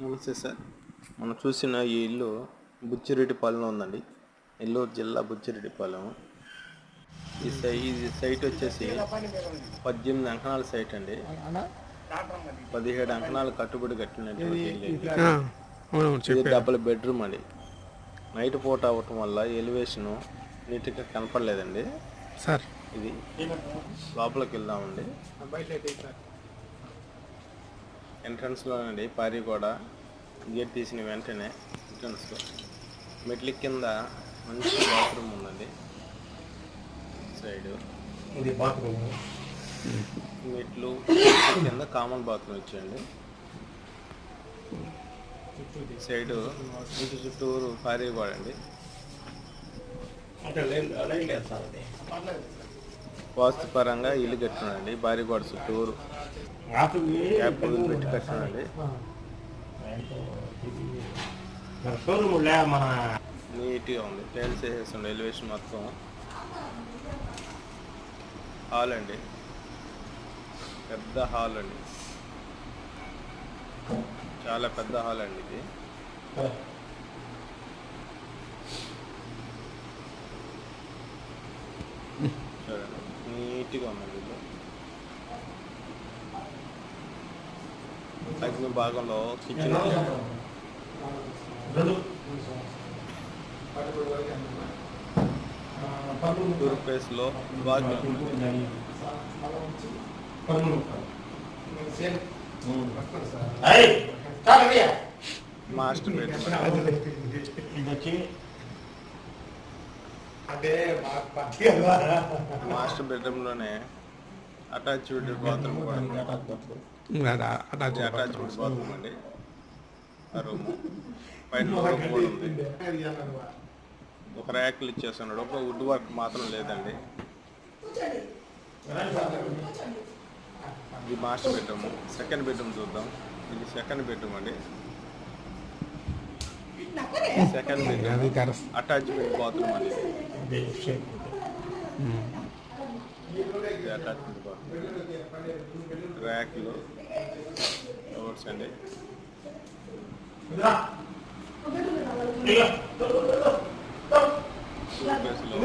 నమస్తే సార్. మనం చూసిన ఈ ఇల్లు బుచ్చిరెడ్డిపాలెంలో ఉందండి. నెల్లూరు జిల్లా బుచ్చిరెడ్డిపాలెం. ఈ సైట్ వచ్చేసి 18 అంకణాల సైట్ అండి. 17 అంకణాలు కట్టుబడి కట్టినటువంటి ఇది డబుల్ బెడ్రూమ్ అండి. నైట్ పూట అవ్వటం వల్ల ఎలివేషన్ నీట్గా కనపడలేదండి సార్. ఇది లోపలికి వెళ్దామండి. ఎంట్రన్స్లోనండి పారి కూడా గేట్ తీసిన వెంటనే ఎంట్రన్స్లో మెట్ల కింద మంచి బాత్రూమ్ ఉందండి. సైడు ఇది బాత్రూమ్, మెట్లు కింద కామన్ బాత్రూమ్ ఇచ్చేయండి. సైడు ఇంటి చుట్టూరు పారి కూడా అండి. వాస్తు పరంగా ఇల్లు కట్టినాడండి. భారీ గోడ చుట్టూరు గ్యాప్ పెట్టి కట్టినాడండి. నీట్గా ఉంది. టైల్స్ వేసేస్తుండే ఎలివేషన్ మొత్తం. హాల్ అండి, పెద్ద హాల్ అండి, చాలా పెద్ద హాల్ అండి ఇది. చూడండి నీట్గా ఉందండి ఇది. అగ్ని భాగంలో కిచెన్, టూర్ ప్లేస్లో బాత్రూమ్, మాస్టర్ బెడ్రూమ్. మాస్టర్ బెడ్రూమ్లోనే అటాచ్డ్ బాత్రూమ్ కూడా అటాచ్డ్ బాత్రూమ్ అండి. ఆ రూమ్ పైన రూమ్ కూడా ఉంది. ఒక ర్యాక్లు ఇచ్చేస్తున్నాడు. ఒక వుడ్ వర్క్ మాత్రం లేదండి. ఇది మాస్టర్ బెడ్రూమ్. సెకండ్ బెడ్రూమ్ చూద్దాం. ఇది సెకండ్ బెడ్రూమ్ అండి. సెకండ్ బెడ్రూమ్ అటాచ్డ్ బాత్రూమ్ అండి. అటాచ్డ్ బాత్రూమ్, ర్యాక్లు, డోర్స్ అండి. ప్లేస్లో